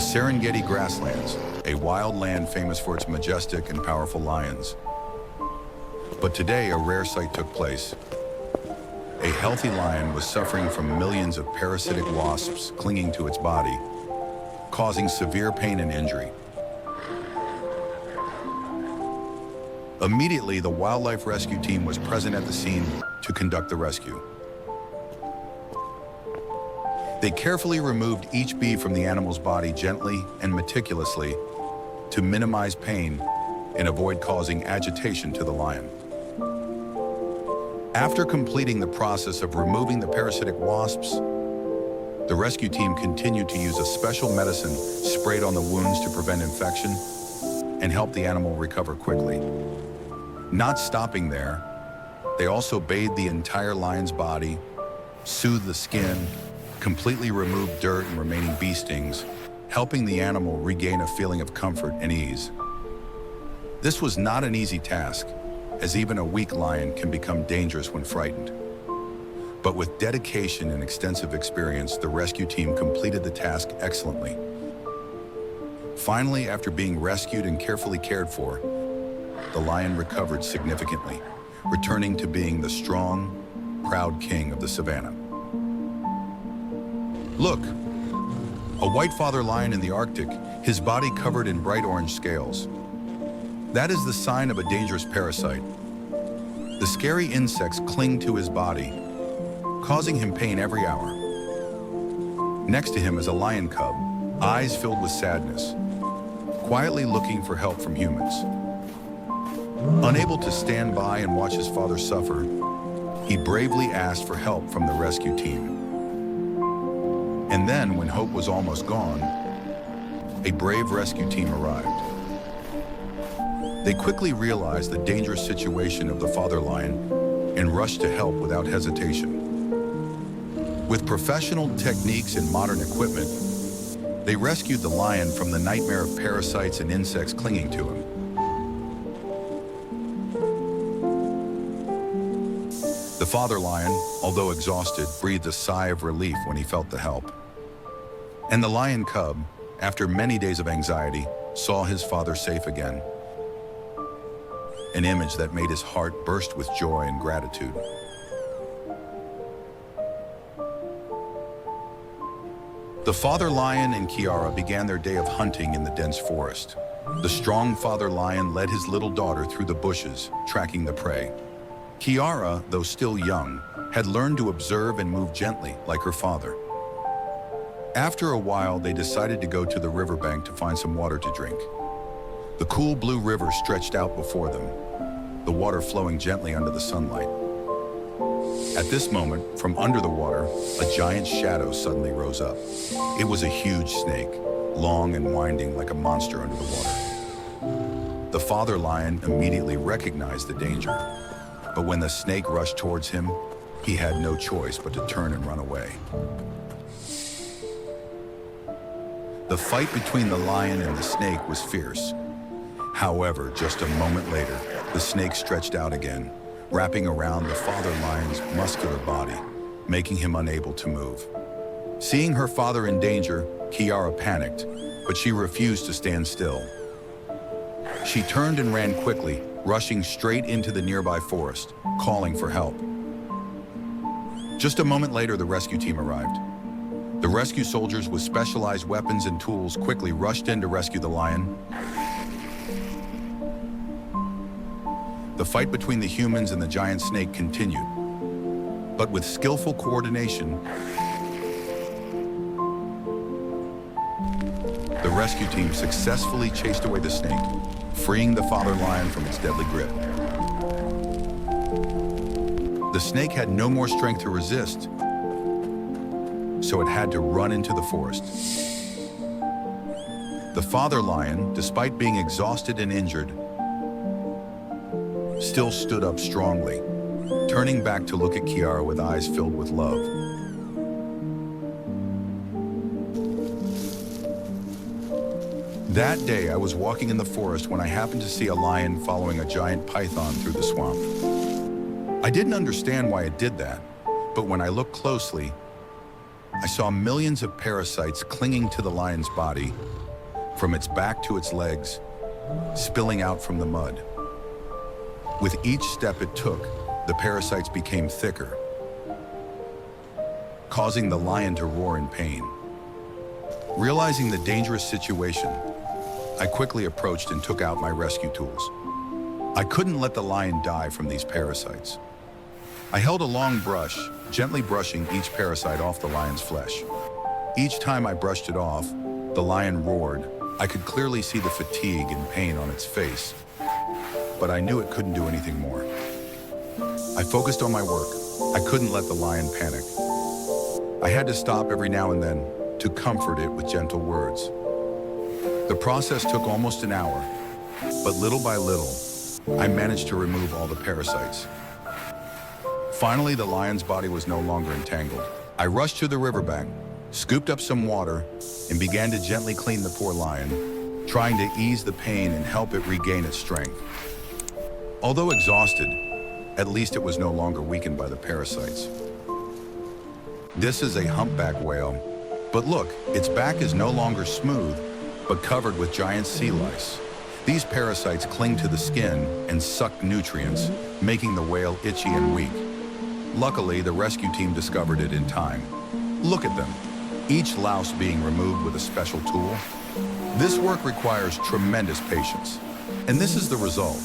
Serengeti grasslands, a wild land famous for its majestic and powerful lions. But today, a rare sight took place. A healthy lion was suffering from millions of parasitic wasps clinging to its body, causing severe pain and injury. Immediately, the wildlife rescue team was present at the scene to conduct the rescue. They carefully removed each bee from the animal's body gently and meticulously to minimize pain and avoid causing agitation to the lion. After completing the process of removing the parasitic wasps, the rescue team continued to use a special medicine sprayed on the wounds to prevent infection and help the animal recover quickly. Not stopping there, they also bathed the entire lion's body, soothed the skin, completely removed dirt and remaining bee stings, helping the animal regain a feeling of comfort and ease. This was not an easy task, as even a weak lion can become dangerous when frightened. But with dedication and extensive experience, the rescue team completed the task excellently. Finally, after being rescued and carefully cared for, the lion recovered significantly, returning to being the strong, proud king of the savannah. Look, a white father lion in the Arctic, his body covered in bright orange scales. That is the sign of a dangerous parasite. The scary insects cling to his body, causing him pain every hour. Next to him is a lion cub, eyes filled with sadness, quietly looking for help from humans. Unable to stand by and watch his father suffer, he bravely asked for help from the rescue team. And then, when hope was almost gone, a brave rescue team arrived. They quickly realized the dangerous situation of the father lion and rushed to help without hesitation. With professional techniques and modern equipment, they rescued the lion from the nightmare of parasites and insects clinging to him. The father lion, although exhausted, breathed a sigh of relief when he felt the help. And the lion cub, after many days of anxiety, saw his father safe again. An image that made his heart burst with joy and gratitude. The father lion and Kiara began their day of hunting in the dense forest. The strong father lion led his little daughter through the bushes, tracking the prey. Kiara, though still young, had learned to observe and move gently like her father. After a while, they decided to go to the riverbank to find some water to drink. The cool blue river stretched out before them, the water flowing gently under the sunlight. At this moment, from under the water, a giant shadow suddenly rose up. It was a huge snake, long and winding like a monster under the water. The father lion immediately recognized the danger, but when the snake rushed towards him, he had no choice but to turn and run away. The fight between the lion and the snake was fierce. However, just a moment later, the snake stretched out again, wrapping around the father lion's muscular body, making him unable to move. Seeing her father in danger, Kiara panicked, but she refused to stand still. She turned and ran quickly, rushing straight into the nearby forest, calling for help. Just a moment later, the rescue team arrived. The rescue soldiers with specialized weapons and tools quickly rushed in to rescue the lion. The fight between the humans and the giant snake continued, but with skillful coordination, the rescue team successfully chased away the snake, freeing the father lion from its deadly grip. The snake had no more strength to resist, so it had to run into the forest. The father lion, despite being exhausted and injured, still stood up strongly, turning back to look at Kiara with eyes filled with love. That day, I was walking in the forest when I happened to see a lion following a giant python through the swamp. I didn't understand why it did that, but when I looked closely, I saw millions of parasites clinging to the lion's body, from its back to its legs, spilling out from the mud. With each step it took, the parasites became thicker, causing the lion to roar in pain. Realizing the dangerous situation, I quickly approached and took out my rescue tools. I couldn't let the lion die from these parasites. I held a long brush, gently brushing each parasite off the lion's flesh. Each time I brushed it off, the lion roared. I could clearly see the fatigue and pain on its face, but I knew it couldn't do anything more. I focused on my work. I couldn't let the lion panic. I had to stop every now and then to comfort it with gentle words. The process took almost an hour, but little by little, I managed to remove all the parasites. Finally, the lion's body was no longer entangled. I rushed to the riverbank, scooped up some water, and began to gently clean the poor lion, trying to ease the pain and help it regain its strength. Although exhausted, at least it was no longer weakened by the parasites. This is a humpback whale, but look, its back is no longer smooth, but covered with giant sea lice. These parasites cling to the skin and suck nutrients, making the whale itchy and weak. Luckily, the rescue team discovered it in time. Look at them, each louse being removed with a special tool. This work requires tremendous patience, and this is the result: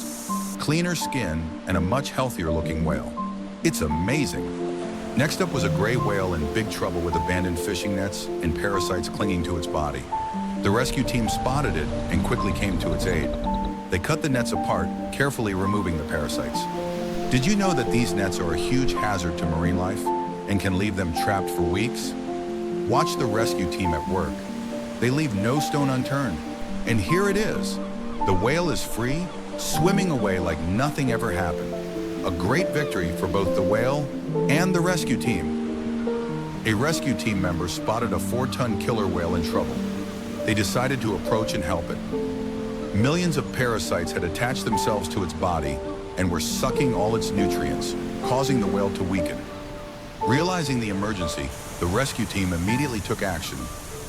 cleaner skin and a much healthier looking whale. It's amazing. Next up was a gray whale in big trouble with abandoned fishing nets and parasites clinging to its body. The rescue team spotted it and quickly came to its aid. They cut the nets apart, carefully removing the parasites. Did you know that these nets are a huge hazard to marine life and can leave them trapped for weeks? Watch the rescue team at work. They leave no stone unturned. And here it is. The whale is free, swimming away like nothing ever happened. A great victory for both the whale and the rescue team. A rescue team member spotted a 4-ton killer whale in trouble. They decided to approach and help it. Millions of parasites had attached themselves to its body and were sucking all its nutrients, causing the whale to weaken. Realizing the emergency, the rescue team immediately took action,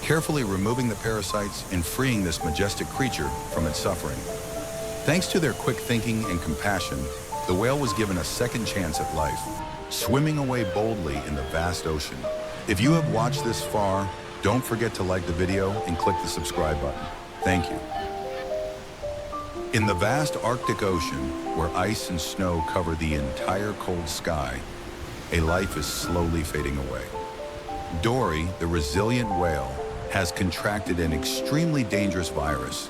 carefully removing the parasites and freeing this majestic creature from its suffering. Thanks to their quick thinking and compassion, the whale was given a second chance at life, swimming away boldly in the vast ocean. If you have watched this far, don't forget to like the video and click the subscribe button. Thank you. In the vast Arctic Ocean, where ice and snow cover the entire cold sky, a life is slowly fading away. Dory, the resilient whale, has contracted an extremely dangerous virus.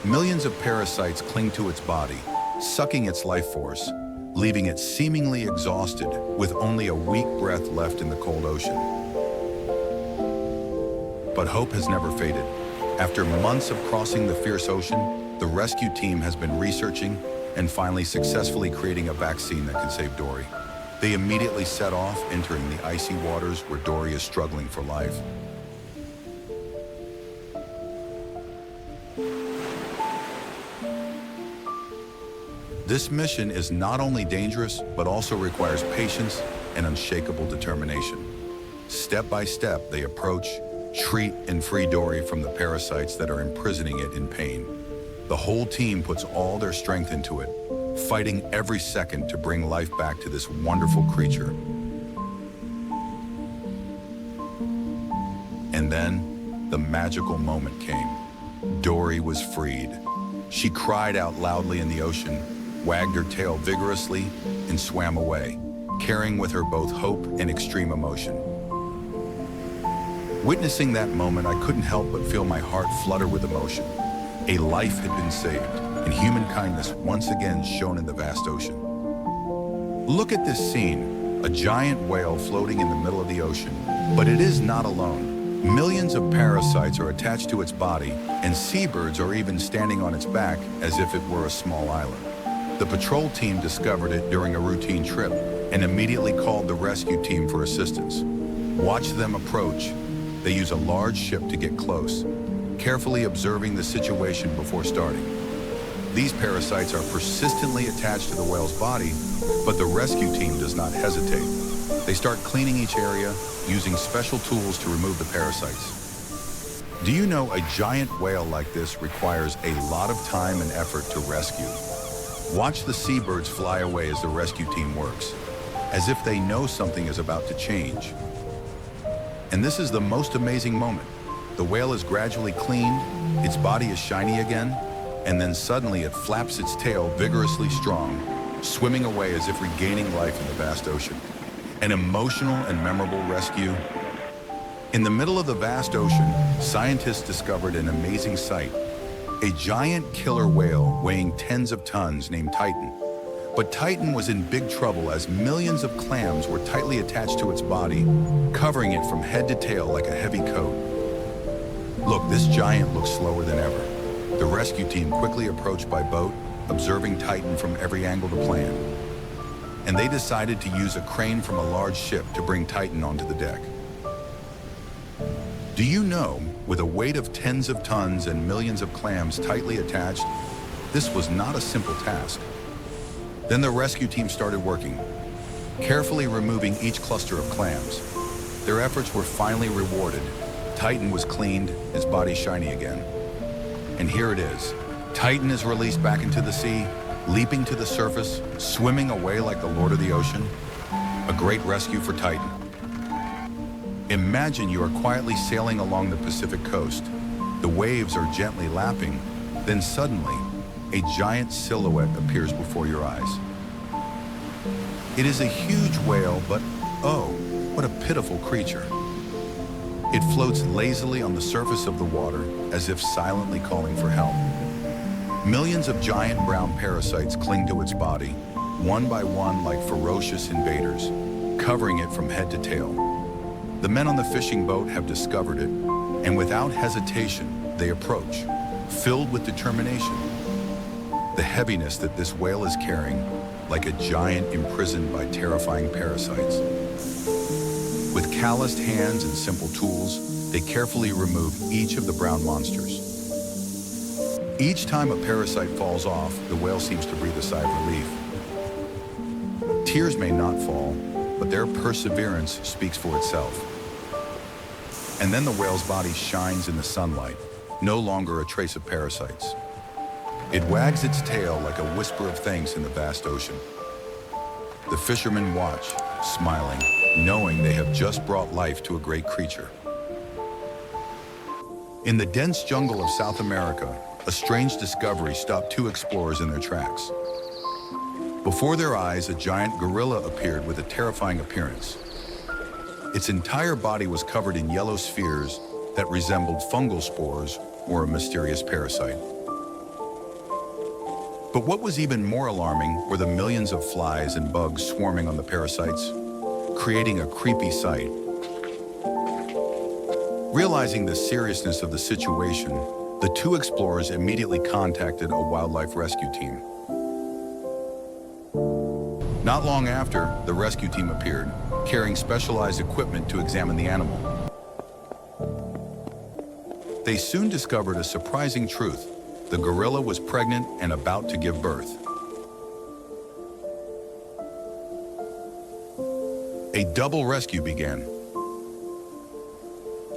Millions of parasites cling to its body, sucking its life force, leaving it seemingly exhausted with only a weak breath left in the cold ocean. But hope has never faded. After months of crossing the fierce ocean, the rescue team has been researching and finally successfully creating a vaccine that can save Dory. They immediately set off, entering the icy waters where Dory is struggling for life. This mission is not only dangerous, but also requires patience and unshakable determination. Step by step, they approach, treat, and free Dory from the parasites that are imprisoning it in pain. The whole team puts all their strength into it, fighting every second to bring life back to this wonderful creature. And then, the magical moment came. Dory was freed. She cried out loudly in the ocean, wagged her tail vigorously, and swam away, carrying with her both hope and extreme emotion. Witnessing that moment, I couldn't help but feel my heart flutter with emotion. A life had been saved, and human kindness once again shone in the vast ocean. Look at this scene, a giant whale floating in the middle of the ocean, but it is not alone. Millions of parasites are attached to its body, and seabirds are even standing on its back as if it were a small island. The patrol team discovered it during a routine trip and immediately called the rescue team for assistance. Watch them approach. They use a large ship to get close, carefully observing the situation before starting. These parasites are persistently attached to the whale's body, but the rescue team does not hesitate. They start cleaning each area, using special tools to remove the parasites. Do you know a giant whale like this requires a lot of time and effort to rescue? Watch the seabirds fly away as the rescue team works, as if they know something is about to change. And this is the most amazing moment. The whale is gradually cleaned, its body is shiny again, and then suddenly it flaps its tail vigorously strong, swimming away as if regaining life in the vast ocean. An emotional and memorable rescue. In the middle of the vast ocean, scientists discovered an amazing sight. A giant killer whale weighing tens of tons named Titan. But Titan was in big trouble as millions of clams were tightly attached to its body, covering it from head to tail like a heavy coat. Look, this giant looks slower than ever. The rescue team quickly approached by boat, observing Titan from every angle to plan. And they decided to use a crane from a large ship to bring Titan onto the deck. Do you know, with a weight of tens of tons and millions of clams tightly attached, this was not a simple task. Then the rescue team started working, carefully removing each cluster of clams. Their efforts were finally rewarded. Titan was cleaned, his body shiny again. And here it is. Titan is released back into the sea, leaping to the surface, swimming away like the Lord of the Ocean. A great rescue for Titan. Imagine you are quietly sailing along the Pacific coast. The waves are gently lapping, then suddenly, a giant silhouette appears before your eyes. It is a huge whale, but oh, what a pitiful creature. It floats lazily on the surface of the water, as if silently calling for help. Millions of giant brown parasites cling to its body, one by one like ferocious invaders, covering it from head to tail. The men on the fishing boat have discovered it, and without hesitation, they approach, filled with determination. The heaviness that this whale is carrying, like a giant imprisoned by terrifying parasites. With calloused hands and simple tools, they carefully remove each of the brown monsters. Each time a parasite falls off, the whale seems to breathe a sigh of relief. Tears may not fall, but their perseverance speaks for itself. And then the whale's body shines in the sunlight, no longer a trace of parasites. It wags its tail like a whisper of thanks in the vast ocean. The fishermen watch, smiling, knowing they have just brought life to a great creature. In the dense jungle of South America, a strange discovery stopped two explorers in their tracks. Before their eyes, a giant gorilla appeared with a terrifying appearance. Its entire body was covered in yellow spheres that resembled fungal spores or a mysterious parasite. But what was even more alarming were the millions of flies and bugs swarming on the parasites, creating a creepy sight. Realizing the seriousness of the situation, the two explorers immediately contacted a wildlife rescue team. Not long after, the rescue team appeared, carrying specialized equipment to examine the animal. They soon discovered a surprising truth. The gorilla was pregnant and about to give birth. A double rescue began.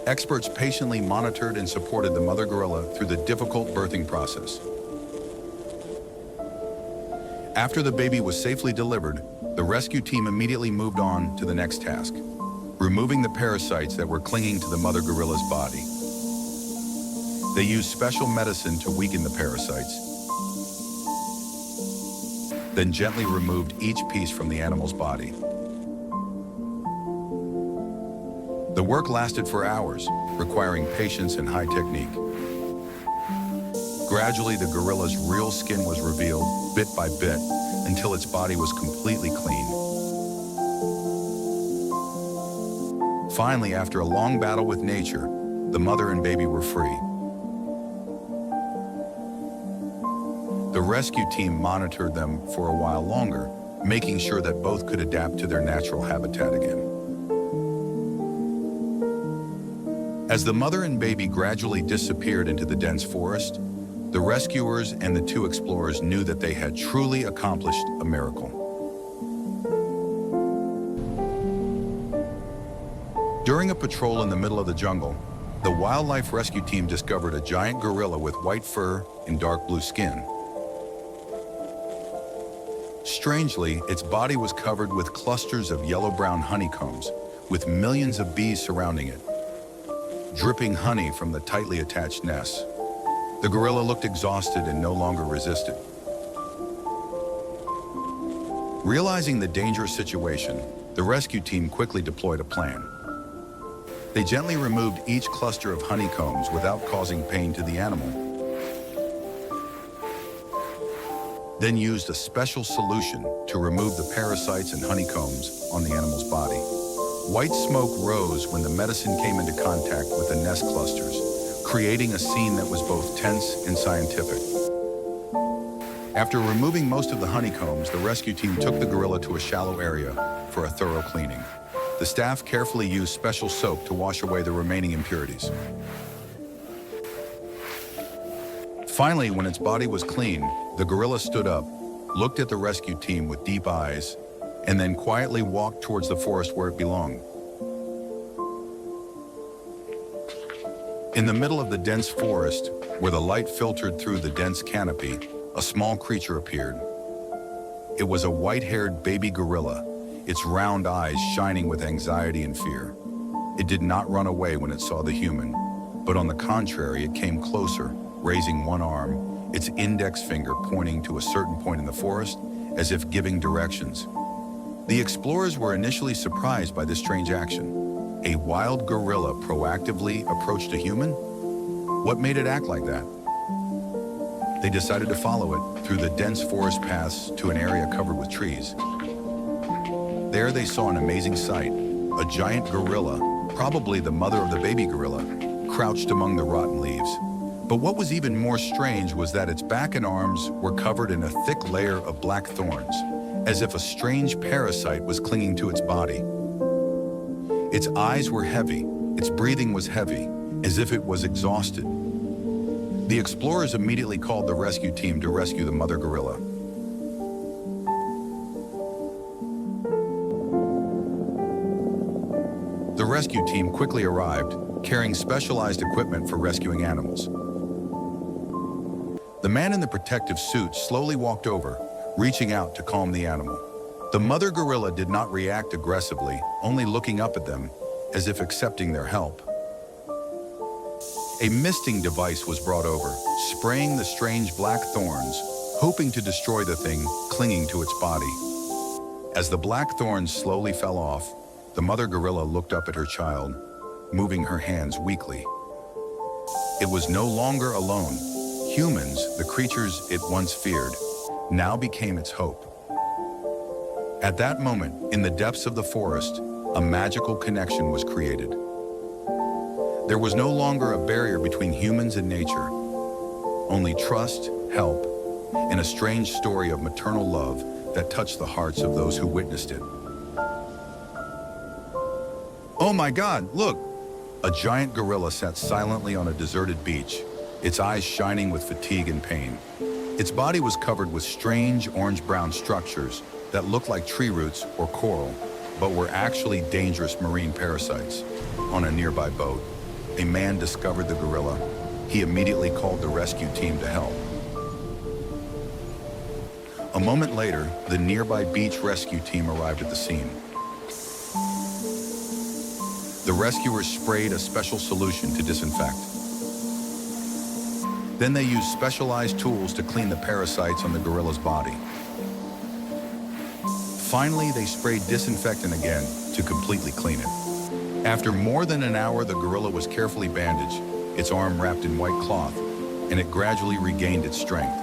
Experts patiently monitored and supported the mother gorilla through the difficult birthing process. After the baby was safely delivered, the rescue team immediately moved on to the next task, removing the parasites that were clinging to the mother gorilla's body. They used special medicine to weaken the parasites, then gently removed each piece from the animal's body. The work lasted for hours, requiring patience and high technique. Gradually, the gorilla's real skin was revealed, bit by bit, until its body was completely clean. Finally, after a long battle with nature, the mother and baby were free. The rescue team monitored them for a while longer, making sure that both could adapt to their natural habitat again. As the mother and baby gradually disappeared into the dense forest, the rescuers and the two explorers knew that they had truly accomplished a miracle. During a patrol in the middle of the jungle, the wildlife rescue team discovered a giant gorilla with white fur and dark blue skin. Strangely, its body was covered with clusters of yellow-brown honeycombs, with millions of bees surrounding it, dripping honey from the tightly attached nests. The gorilla looked exhausted and no longer resisted. Realizing the dangerous situation, the rescue team quickly deployed a plan. They gently removed each cluster of honeycombs without causing pain to the animal, then used a special solution to remove the parasites and honeycombs on the animal's body. White smoke rose when the medicine came into contact with the nest clusters, creating a scene that was both tense and scientific. After removing most of the honeycombs, the rescue team took the gorilla to a shallow area for a thorough cleaning. The staff carefully used special soap to wash away the remaining impurities. Finally, when its body was clean, the gorilla stood up, looked at the rescue team with deep eyes, and then quietly walked towards the forest where it belonged. In the middle of the dense forest, where the light filtered through the dense canopy, a small creature appeared. It was a white-haired baby gorilla, its round eyes shining with anxiety and fear. It did not run away when it saw the human, but on the contrary, it came closer, raising one arm, its index finger pointing to a certain point in the forest, as if giving directions. The explorers were initially surprised by this strange action. A wild gorilla proactively approached a human? What made it act like that? They decided to follow it through the dense forest paths to an area covered with trees. There they saw an amazing sight. A giant gorilla, probably the mother of the baby gorilla, crouched among the rotten leaves. But what was even more strange was that its back and arms were covered in a thick layer of black thorns, as if a strange parasite was clinging to its body. Its eyes were heavy, its breathing was heavy, as if it was exhausted. The explorers immediately called the rescue team to rescue the mother gorilla. The rescue team quickly arrived, carrying specialized equipment for rescuing animals. The man in the protective suit slowly walked over, reaching out to calm the animal. The mother gorilla did not react aggressively, only looking up at them, as if accepting their help. A misting device was brought over, spraying the strange black thorns, hoping to destroy the thing clinging to its body. As the black thorns slowly fell off, the mother gorilla looked up at her child, moving her hands weakly. It was no longer alone. Humans, the creatures it once feared, now became its hope. At that moment, in the depths of the forest, a magical connection was created. There was no longer a barrier between humans and nature, only trust, help, and a strange story of maternal love that touched the hearts of those who witnessed it. Oh my God, look! A giant gorilla sat silently on a deserted beach, its eyes shining with fatigue and pain. Its body was covered with strange orange-brown structures that looked like tree roots or coral, but were actually dangerous marine parasites. On a nearby boat, a man discovered the gorilla. He immediately called the rescue team to help. A moment later, the nearby beach rescue team arrived at the scene. The rescuers sprayed a special solution to disinfect. Then they used specialized tools to clean the parasites on the gorilla's body. Finally, they sprayed disinfectant again to completely clean it. After more than an hour, the gorilla was carefully bandaged, its arm wrapped in white cloth, and it gradually regained its strength.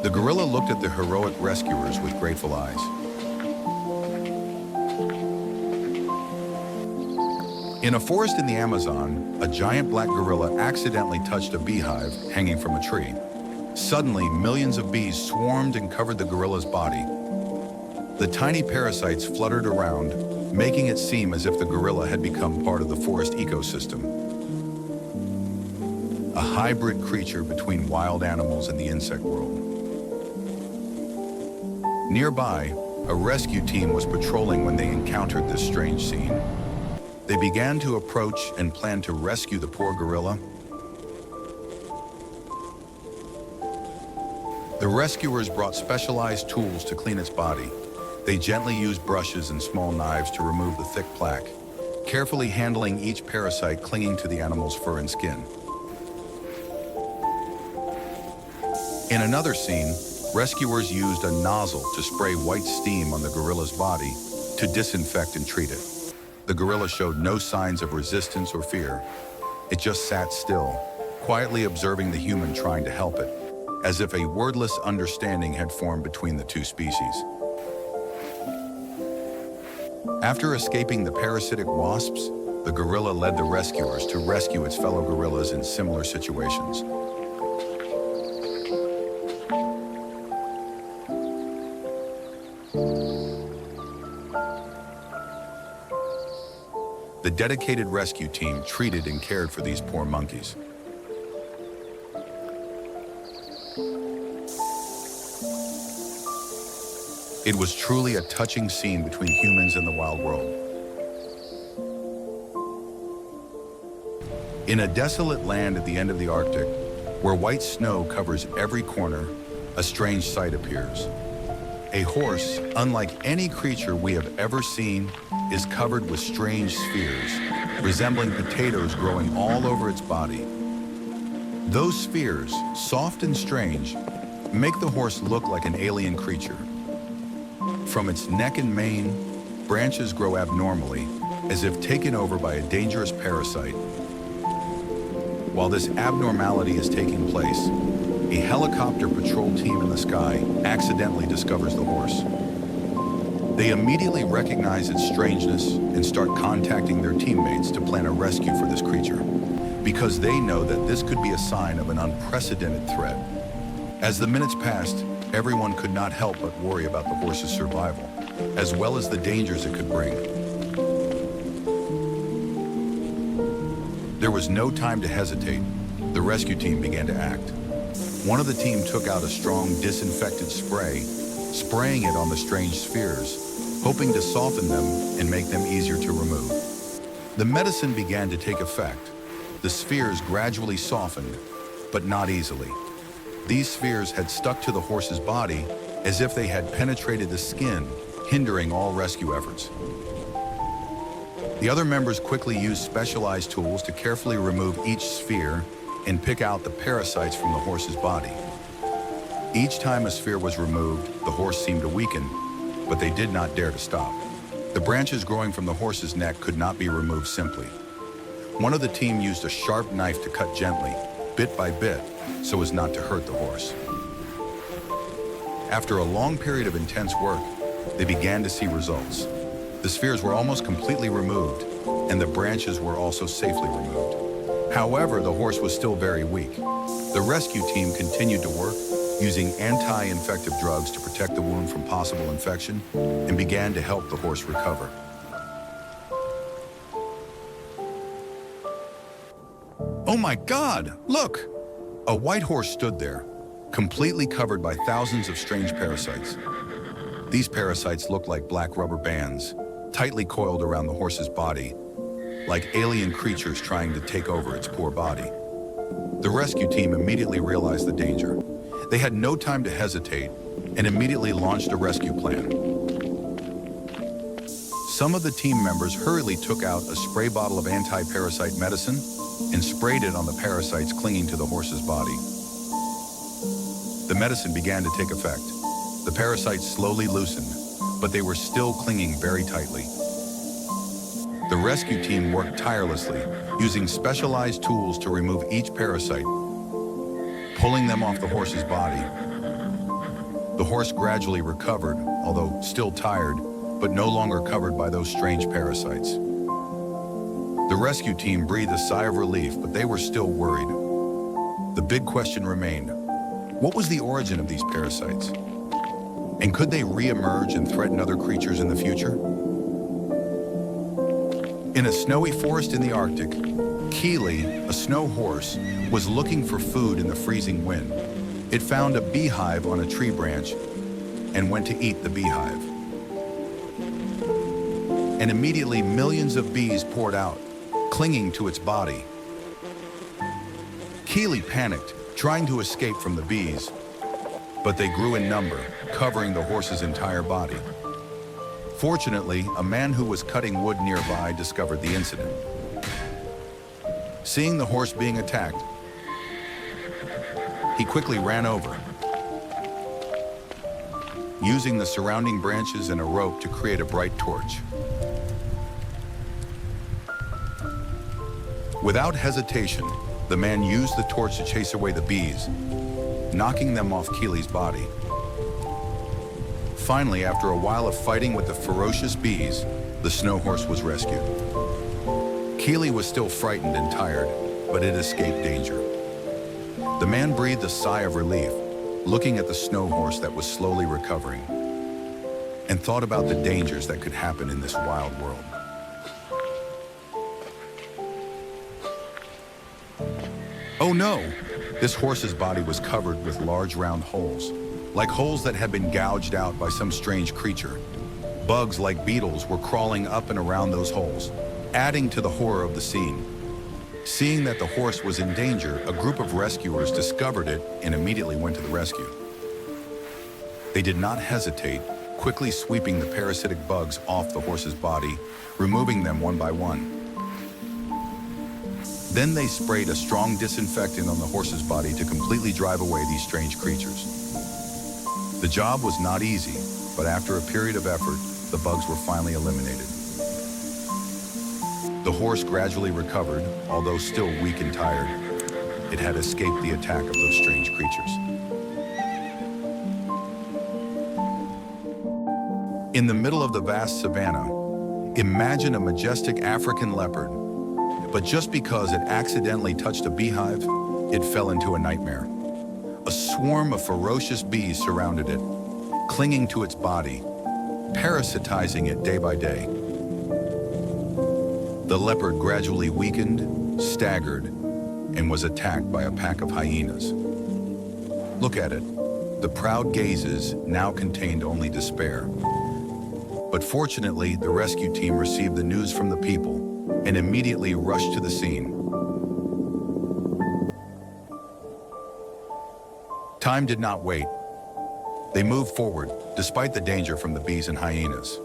The gorilla looked at the heroic rescuers with grateful eyes. In a forest in the Amazon, a giant black gorilla accidentally touched a beehive hanging from a tree. Suddenly, millions of bees swarmed and covered the gorilla's body. The tiny parasites fluttered around, making it seem as if the gorilla had become part of the forest ecosystem. A hybrid creature between wild animals and the insect world. Nearby, a rescue team was patrolling when they encountered this strange scene. They began to approach and plan to rescue the poor gorilla. The rescuers brought specialized tools to clean its body. They gently used brushes and small knives to remove the thick plaque, carefully handling each parasite clinging to the animal's fur and skin. In another scene, rescuers used a nozzle to spray white steam on the gorilla's body to disinfect and treat it. The gorilla showed no signs of resistance or fear. It just sat still, quietly observing the human trying to help it, as if a wordless understanding had formed between the two species. After escaping the parasitic wasps, the gorilla led the rescuers to rescue its fellow gorillas in similar situations. The dedicated rescue team treated and cared for these poor monkeys. It was truly a touching scene between humans and the wild world. In a desolate land at the end of the Arctic, where white snow covers every corner, a strange sight appears. A horse, unlike any creature we have ever seen, is covered with strange spheres, resembling potatoes growing all over its body. Those spheres, soft and strange, make the horse look like an alien creature. From its neck and mane, branches grow abnormally, as if taken over by a dangerous parasite. While this abnormality is taking place, a helicopter patrol team in the sky accidentally discovers the horse. They immediately recognize its strangeness and start contacting their teammates to plan a rescue for this creature, because they know that this could be a sign of an unprecedented threat. As the minutes passed, everyone could not help but worry about the horse's survival, as well as the dangers it could bring. There was no time to hesitate. The rescue team began to act. One of the team took out a strong disinfectant spray, spraying it on the strange spheres, hoping to soften them and make them easier to remove. The medicine began to take effect. The spheres gradually softened, but not easily. These spheres had stuck to the horse's body as if they had penetrated the skin, hindering all rescue efforts. The other members quickly used specialized tools to carefully remove each sphere and pick out the parasites from the horse's body. Each time a sphere was removed, the horse seemed to weaken, but they did not dare to stop. The branches growing from the horse's neck could not be removed simply. One of the team used a sharp knife to cut gently, bit by bit, so as not to hurt the horse. After a long period of intense work, they began to see results. The spheres were almost completely removed, and the branches were also safely removed. However, the horse was still very weak. The rescue team continued to work, using anti-infective drugs to protect the wound from possible infection, and began to help the horse recover. Oh my God, look! A white horse stood there, completely covered by thousands of strange parasites. These parasites looked like black rubber bands, tightly coiled around the horse's body, like alien creatures trying to take over its poor body. The rescue team immediately realized the danger. They had no time to hesitate and immediately launched a rescue plan. Some of the team members hurriedly took out a spray bottle of anti-parasite medicine and sprayed it on the parasites clinging to the horse's body. The medicine began to take effect. The parasites slowly loosened, but they were still clinging very tightly. The rescue team worked tirelessly, using specialized tools to remove each parasite, pulling them off the horse's body. The horse gradually recovered, although still tired, but no longer covered by those strange parasites. The rescue team breathed a sigh of relief, but they were still worried. The big question remained: what was the origin of these parasites? And could they re-emerge and threaten other creatures in the future? In a snowy forest in the Arctic, Keely, a snow horse, was looking for food in the freezing wind. It found a beehive on a tree branch and went to eat the beehive. and immediately millions of bees poured out, clinging to its body. Keely panicked, trying to escape from the bees, but they grew in number, covering the horse's entire body. Fortunately, a man who was cutting wood nearby discovered the incident. Seeing the horse being attacked, he quickly ran over, using the surrounding branches and a rope to create a bright torch. Without hesitation, the man used the torch to chase away the bees, knocking them off Keely's body. Finally, after a while of fighting with the ferocious bees, the snow horse was rescued. Keely was still frightened and tired, but it escaped danger. The man breathed a sigh of relief, looking at the snow horse that was slowly recovering, and thought about the dangers that could happen in this wild world. Oh no! This horse's body was covered with large round holes, like holes that had been gouged out by some strange creature. Bugs like beetles were crawling up and around those holes, adding to the horror of the scene. Seeing that the horse was in danger, a group of rescuers discovered it and immediately went to the rescue. They did not hesitate, quickly sweeping the parasitic bugs off the horse's body, removing them one by one. Then they sprayed a strong disinfectant on the horse's body to completely drive away these strange creatures. The job was not easy, but after a period of effort, the bugs were finally eliminated. The horse gradually recovered, although still weak and tired. It had escaped the attack of those strange creatures. In the middle of the vast savanna, imagine a majestic African leopard. But just because it accidentally touched a beehive, it fell into a nightmare. A swarm of ferocious bees surrounded it, clinging to its body, parasitizing it day by day. The leopard gradually weakened, staggered, and was attacked by a pack of hyenas. Look at it. The proud gazes now contained only despair. But fortunately, the rescue team received the news from the people and immediately rushed to the scene. Time did not wait. They moved forward, despite the danger from the bees and hyenas.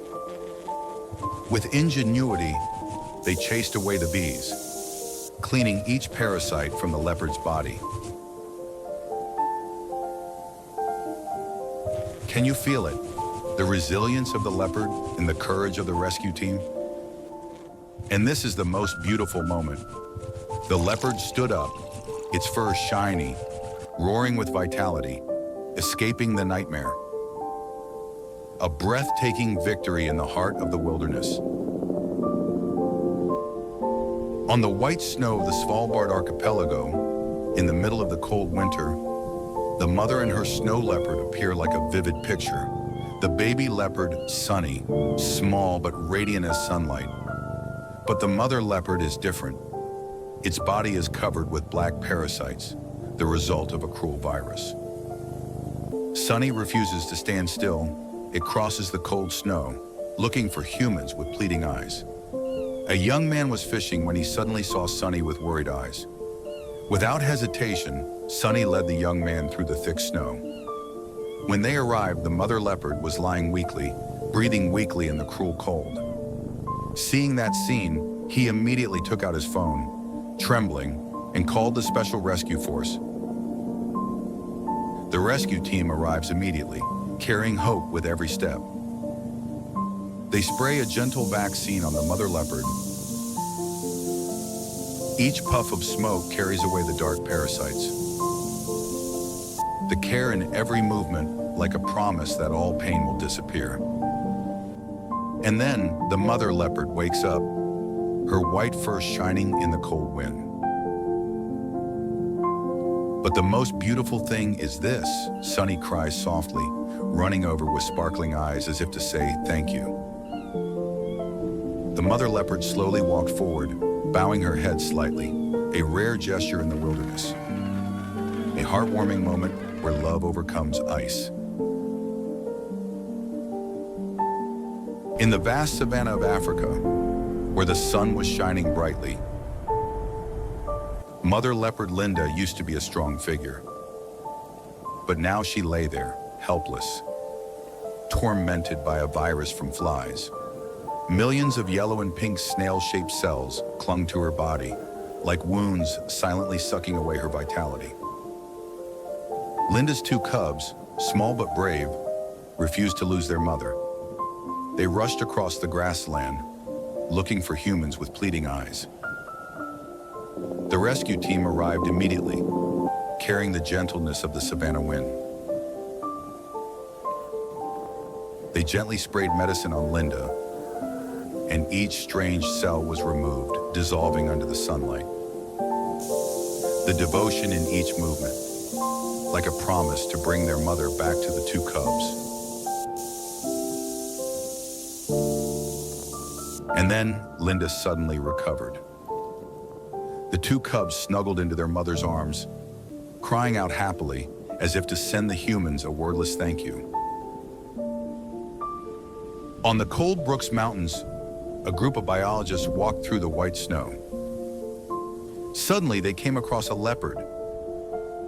With ingenuity, they chased away the bees, cleaning each parasite from the leopard's body. Can you feel it? The resilience of the leopard and the courage of the rescue team? And this is the most beautiful moment. The leopard stood up, its fur shiny, roaring with vitality, escaping the nightmare. A breathtaking victory in the heart of the wilderness. On the white snow of the Svalbard archipelago, in the middle of the cold winter, the mother and her snow leopard appear like a vivid picture. The baby leopard, Sunny, small but radiant as sunlight. But the mother leopard is different. Its body is covered with black parasites, the result of a cruel virus. Sunny refuses to stand still. It crosses the cold snow, looking for humans with pleading eyes. A young man was fishing when he suddenly saw Sunny with worried eyes. Without hesitation, Sunny led the young man through the thick snow. When they arrived, the mother leopard was lying weakly, breathing weakly in the cruel cold. Seeing that scene, he immediately took out his phone, trembling, and called the special rescue force. The rescue team arrives immediately, carrying hope with every step. They spray a gentle vaccine on the mother leopard. Each puff of smoke carries away the dark parasites. The care in every movement, like a promise that all pain will disappear. And then the mother leopard wakes up, her white fur shining in the cold wind. But the most beautiful thing is this, Sunny cries softly, running over with sparkling eyes as if to say thank you. The mother leopard slowly walked forward, bowing her head slightly, a rare gesture in the wilderness. A heartwarming moment where love overcomes ice. In the vast savanna of Africa, where the sun was shining brightly, Mother Leopard Linda used to be a strong figure. But now she lay there, helpless, tormented by a virus from flies. Millions of yellow and pink snail-shaped cells clung to her body, like wounds silently sucking away her vitality. Linda's two cubs, small but brave, refused to lose their mother. They rushed across the grassland, looking for humans with pleading eyes. The rescue team arrived immediately, carrying the gentleness of the savanna wind. They gently sprayed medicine on Linda, and each strange cell was removed, dissolving under the sunlight. The devotion in each movement, like a promise to bring their mother back to the two cubs. And then Linda suddenly recovered. The two cubs snuggled into their mother's arms, crying out happily as if to send the humans a wordless thank you. On the cold Brooks Mountains, a group of biologists walked through the white snow. Suddenly, they came across a leopard,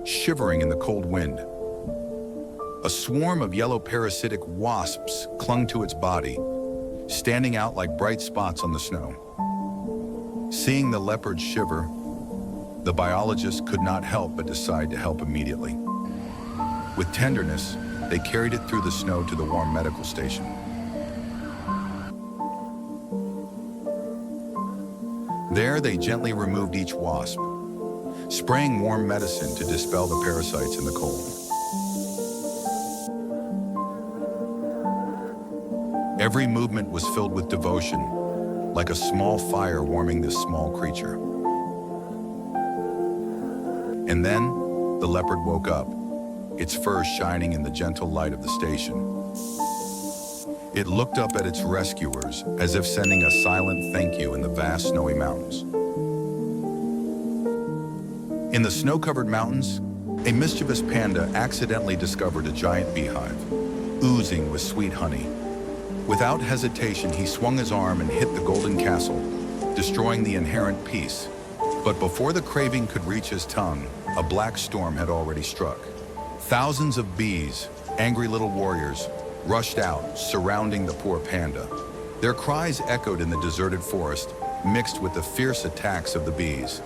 shivering in the cold wind. A swarm of yellow parasitic wasps clung to its body, standing out like bright spots on the snow. Seeing the leopard shiver, the biologists could not help but decide to help immediately. With tenderness, they carried it through the snow to the warm medical station. There, they gently removed each wasp, spraying warm medicine to dispel the parasites in the cold. Every movement was filled with devotion, like a small fire warming this small creature. And then, the leopard woke up, its fur shining in the gentle light of the station. It looked up at its rescuers as if sending a silent thank you in the vast snowy mountains. In the snow-covered mountains, a mischievous panda accidentally discovered a giant beehive, oozing with sweet honey. Without hesitation, he swung his arm and hit the golden castle, destroying the inherent peace. But before the craving could reach his tongue, a black storm had already struck. Thousands of bees, angry little warriors, rushed out, surrounding the poor panda. Their cries echoed in the deserted forest, mixed with the fierce attacks of the bees.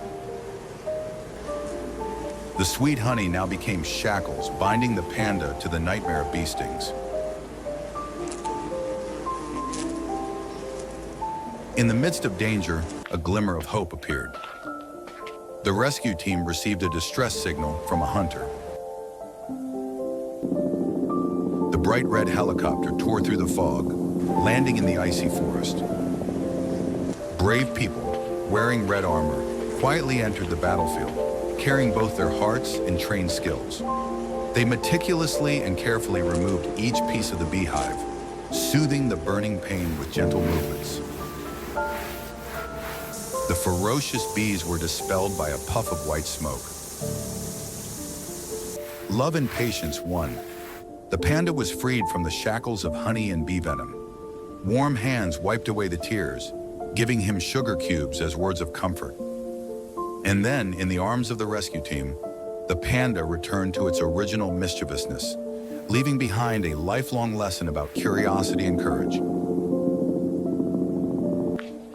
The sweet honey now became shackles, binding the panda to the nightmare of bee stings. In the midst of danger, a glimmer of hope appeared. The rescue team received a distress signal from a hunter. The bright red helicopter tore through the fog, landing in the icy forest. Brave people, wearing red armor, quietly entered the battlefield, carrying both their hearts and trained skills. They meticulously and carefully removed each piece of the beehive, soothing the burning pain with gentle movements. The ferocious bees were dispelled by a puff of white smoke. Love and patience won. The panda was freed from the shackles of honey and bee venom. Warm hands wiped away the tears, giving him sugar cubes as words of comfort. And then, in the arms of the rescue team, the panda returned to its original mischievousness, leaving behind a lifelong lesson about curiosity and courage.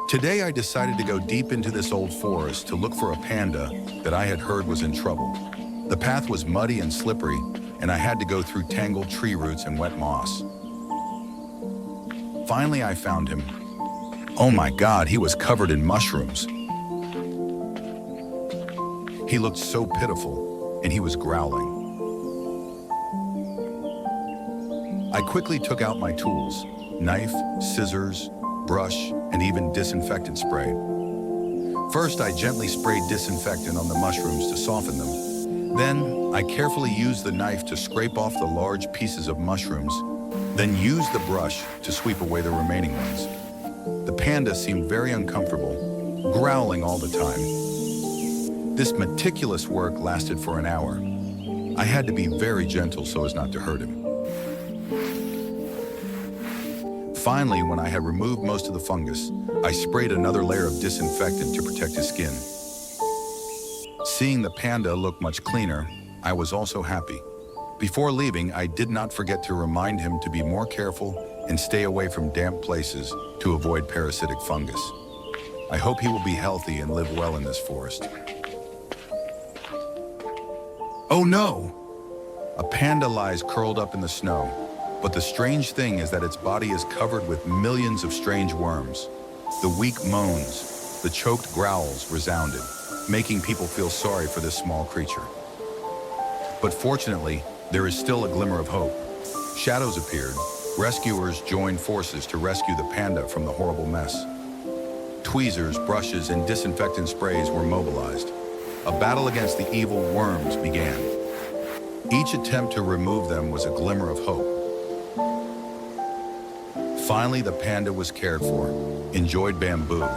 Today, I decided to go deep into this old forest to look for a panda that I had heard was in trouble. The path was muddy and slippery, and I had to go through tangled tree roots and wet moss. Finally, I found him. Oh my God, he was covered in mushrooms. He looked so pitiful, and he was growling. I quickly took out my tools, knife, scissors, brush, and even disinfectant spray. First, I gently sprayed disinfectant on the mushrooms to soften them. Then, I carefully used the knife to scrape off the large pieces of mushrooms, then used the brush to sweep away the remaining ones. The panda seemed very uncomfortable, growling all the time. This meticulous work lasted for an hour. I had to be very gentle so as not to hurt him. Finally, when I had removed most of the fungus, I sprayed another layer of disinfectant to protect his skin. Seeing the panda look much cleaner, I was also happy. Before leaving, I did not forget to remind him to be more careful and stay away from damp places to avoid parasitic fungus. I hope he will be healthy and live well in this forest. Oh no! A panda lies curled up in the snow, but the strange thing is that its body is covered with millions of strange worms. The weak moans, the choked growls resounded, making people feel sorry for this small creature. But fortunately, there is still a glimmer of hope. Shadows appeared. Rescuers joined forces to rescue the panda from the horrible mess. Tweezers, brushes, and disinfectant sprays were mobilized. A battle against the evil worms began. Each attempt to remove them was a glimmer of hope. Finally, the panda was cared for, enjoyed bamboo,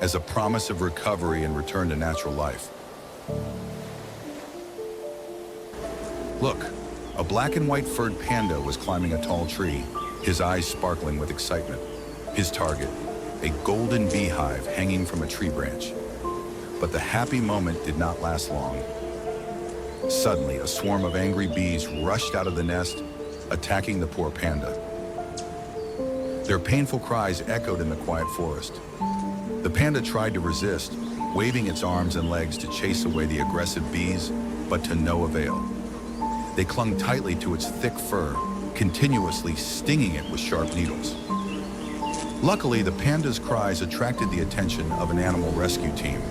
as a promise of recovery and return to natural life. Look, a black and white furred panda was climbing a tall tree, his eyes sparkling with excitement. His target, a golden beehive hanging from a tree branch. But the happy moment did not last long. Suddenly, a swarm of angry bees rushed out of the nest, attacking the poor panda. Their painful cries echoed in the quiet forest. The panda tried to resist, waving its arms and legs to chase away the aggressive bees, but to no avail. They clung tightly to its thick fur, continuously stinging it with sharp needles. Luckily, the panda's cries attracted the attention of an animal rescue team.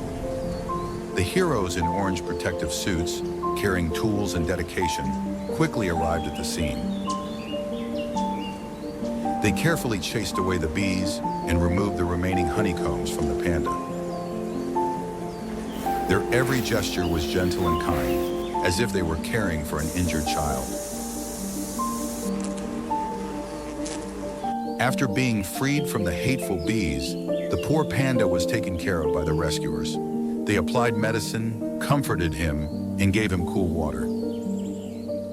The heroes in orange protective suits, carrying tools and dedication, quickly arrived at the scene. They carefully chased away the bees and removed the remaining honeycombs from the panda. Their every gesture was gentle and kind, as if they were caring for an injured child. After being freed from the hateful bees, the poor panda was taken care of by the rescuers. They applied medicine, comforted him, and gave him cool water.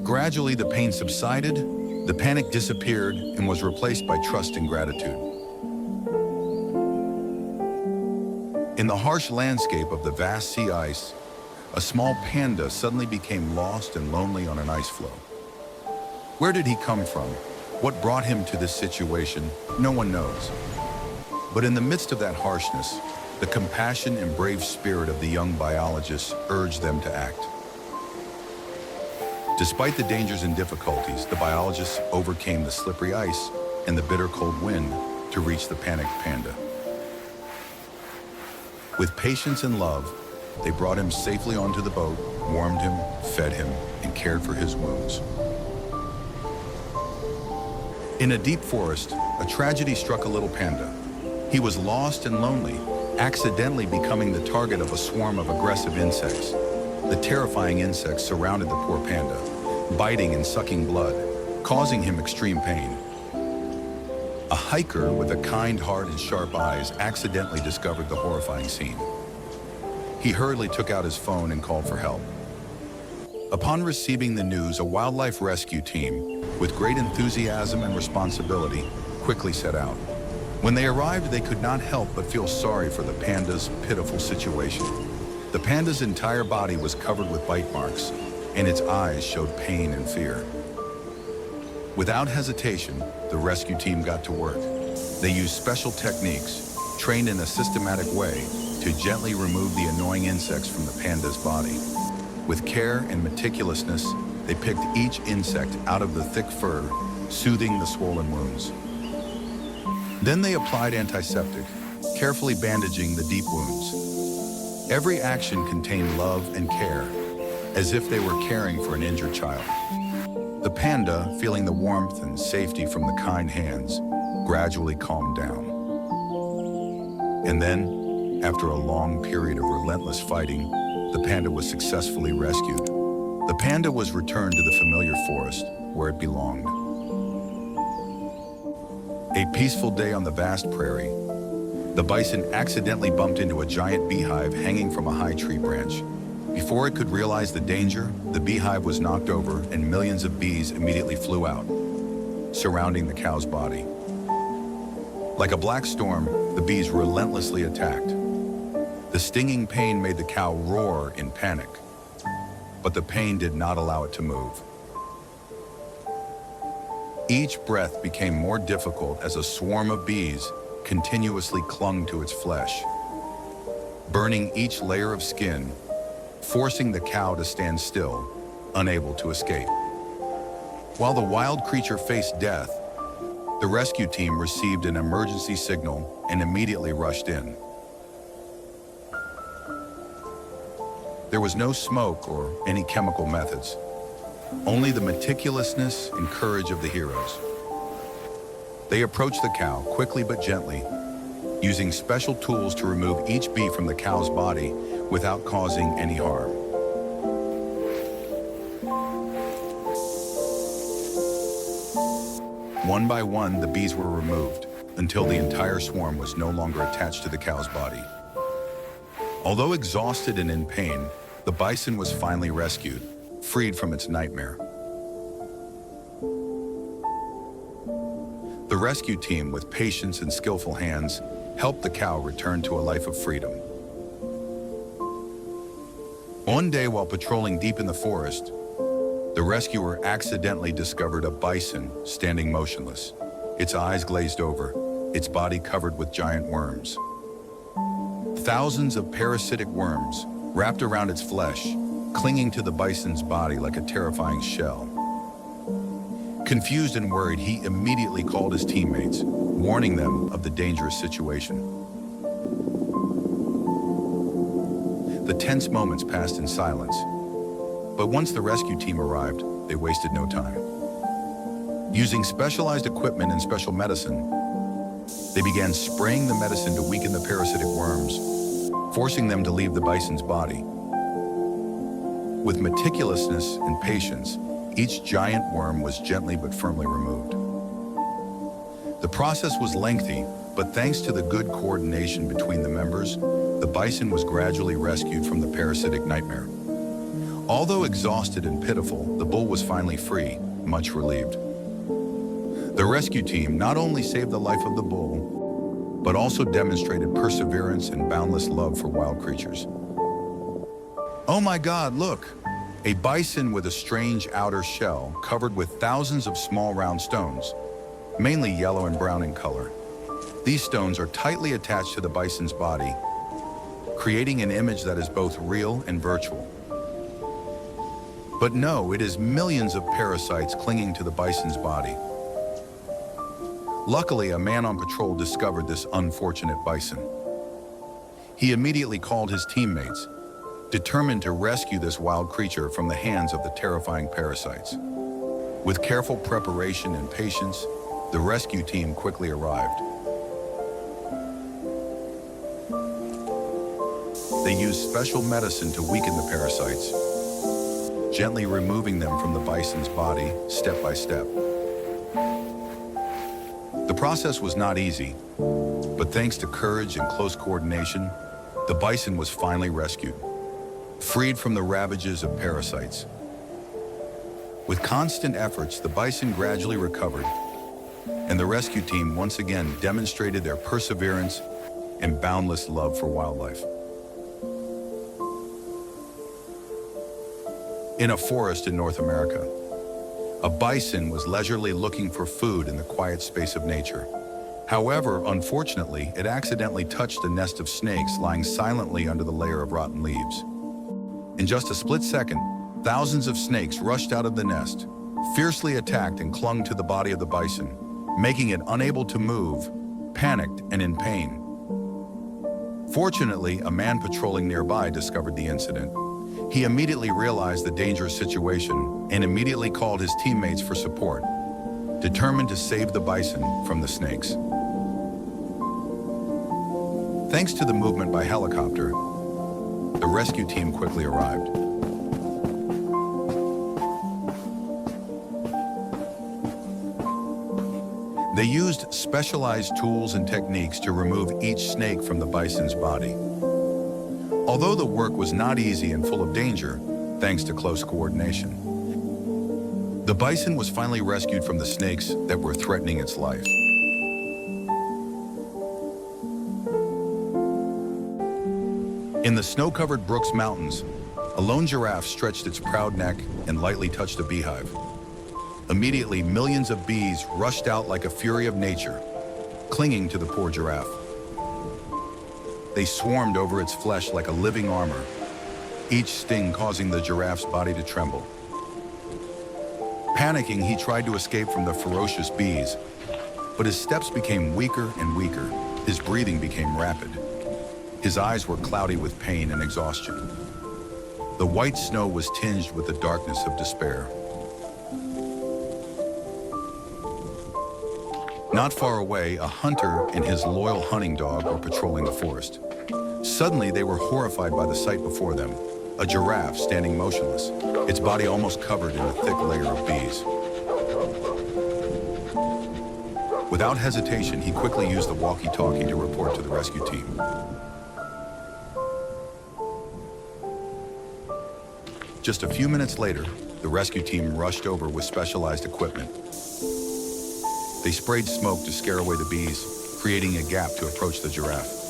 Gradually, the pain subsided, the panic disappeared, and was replaced by trust and gratitude. In the harsh landscape of the vast sea ice, a small panda suddenly became lost and lonely on an ice floe. Where did he come from? What brought him to this situation? No one knows. But in the midst of that harshness, the compassion and brave spirit of the young biologists urged them to act. Despite the dangers and difficulties, the biologists overcame the slippery ice and the bitter cold wind to reach the panicked panda. With patience and love, they brought him safely onto the boat, warmed him, fed him, and cared for his wounds. In a deep forest, a tragedy struck a little panda. He was lost and lonely, accidentally becoming the target of a swarm of aggressive insects. The terrifying insects surrounded the poor panda, biting and sucking blood, causing him extreme pain. A hiker with a kind heart and sharp eyes accidentally discovered the horrifying scene. He hurriedly took out his phone and called for help. Upon receiving the news, a wildlife rescue team, with great enthusiasm and responsibility, quickly set out. When they arrived, they could not help but feel sorry for the panda's pitiful situation. The panda's entire body was covered with bite marks, and its eyes showed pain and fear. Without hesitation, the rescue team got to work. They used special techniques, trained in a systematic way, to gently remove the annoying insects from the panda's body. With care and meticulousness, they picked each insect out of the thick fur, soothing the swollen wounds. Then they applied antiseptic, carefully bandaging the deep wounds. Every action contained love and care, as if they were caring for an injured child. The panda, feeling the warmth and safety from the kind hands, gradually calmed down. And then, after a long period of relentless fighting, the panda was successfully rescued. The panda was returned to the familiar forest where it belonged. A peaceful day on the vast prairie. The bison accidentally bumped into a giant beehive hanging from a high tree branch. Before it could realize the danger, the beehive was knocked over and millions of bees immediately flew out. surrounding the cow's body. Like a black storm, the bees relentlessly attacked. The stinging pain made the cow roar in panic, but the pain did not allow it to move. Each breath became more difficult as a swarm of bees continuously clung to its flesh, burning each layer of skin, forcing the cow to stand still, unable to escape. While the wild creature faced death, the rescue team received an emergency signal and immediately rushed in. There was no smoke or any chemical methods, only the meticulousness and courage of the heroes. They approached the cow quickly but gently, using special tools to remove each bee from the cow's body without causing any harm. One by one, the bees were removed until the entire swarm was no longer attached to the cow's body. Although exhausted and in pain, the bison was finally rescued, freed from its nightmare. The rescue team, with patience and skillful hands, helped the cow return to a life of freedom. One day, while patrolling deep in the forest, the rescuer accidentally discovered a bison standing motionless, its eyes glazed over, its body covered with giant worms. Thousands of parasitic worms wrapped around its flesh, clinging to the bison's body like a terrifying shell. Confused and worried, he immediately called his teammates, warning them of the dangerous situation. The tense moments passed in silence, but once the rescue team arrived, they wasted no time. Using specialized equipment and special medicine, they began spraying the medicine to weaken the parasitic worms, forcing them to leave the bison's body. With meticulousness and patience, each giant worm was gently but firmly removed. The process was lengthy, but thanks to the good coordination between the members, the bison was gradually rescued from the parasitic nightmare. Although exhausted and pitiful, the bull was finally free, much relieved. The rescue team not only saved the life of the bull, but also demonstrated perseverance and boundless love for wild creatures. Oh my God, look! A bison with a strange outer shell covered with thousands of small round stones, mainly yellow and brown in color. These stones are tightly attached to the bison's body, creating an image that is both real and virtual. But no, it is millions of parasites clinging to the bison's body. Luckily, a man on patrol discovered this unfortunate bison. He immediately called his teammates, determined to rescue this wild creature from the hands of the terrifying parasites. With careful preparation and patience, the rescue team quickly arrived. They used special medicine to weaken the parasites, gently removing them from the bison's body step by step. The process was not easy, but thanks to courage and close coordination, the bison was finally rescued, freed from the ravages of parasites. With constant efforts, the bison gradually recovered, and the rescue team once again demonstrated their perseverance and boundless love for wildlife. In a forest in North America, a bison was leisurely looking for food in the quiet space of nature. However, unfortunately, it accidentally touched a nest of snakes lying silently under the layer of rotten leaves. In just a split second, thousands of snakes rushed out of the nest, fiercely attacked and clung to the body of the bison, making it unable to move, panicked and in pain. Fortunately, a man patrolling nearby discovered the incident. He immediately realized the dangerous situation and immediately called his teammates for support, determined to save the bison from the snakes. Thanks to the movement by helicopter, the rescue team quickly arrived. They used specialized tools and techniques to remove each snake from the bison's body. Although the work was not easy and full of danger, thanks to close coordination, The bison was finally rescued from the snakes that were threatening its life. In the snow-covered Brooks Mountains, a lone giraffe stretched its proud neck and lightly touched a beehive. Immediately, millions of bees rushed out like a fury of nature, clinging to the poor giraffe. They swarmed over its flesh like a living armor, each sting causing the giraffe's body to tremble. Panicking, he tried to escape from the ferocious bees, but his steps became weaker and weaker. His breathing became rapid. His eyes were cloudy with pain and exhaustion. The white snow was tinged with the darkness of despair. Not far away, a hunter and his loyal hunting dog were patrolling the forest. Suddenly, they were horrified by the sight before them, a giraffe standing motionless, its body almost covered in a thick layer of bees. Without hesitation, he quickly used the walkie-talkie to report to the rescue team. Just a few minutes later, the rescue team rushed over with specialized equipment. They sprayed smoke to scare away the bees, creating a gap to approach the giraffe.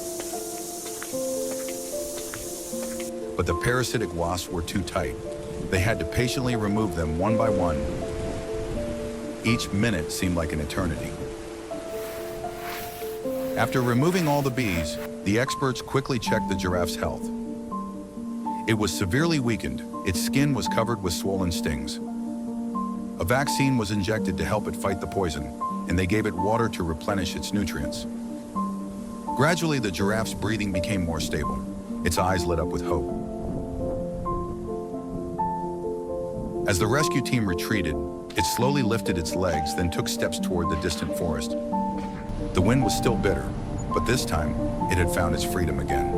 But the parasitic wasps were too tight. They had to patiently remove them one by one. Each minute seemed like an eternity. After removing all the bees, the experts quickly checked the giraffe's health. It was severely weakened. Its skin was covered with swollen stings. A vaccine was injected to help it fight the poison, and they gave it water to replenish its nutrients. Gradually, the giraffe's breathing became more stable. Its eyes lit up with hope. As the rescue team retreated, it slowly lifted its legs, then took steps toward the distant forest. The wind was still bitter, but this time, it had found its freedom again.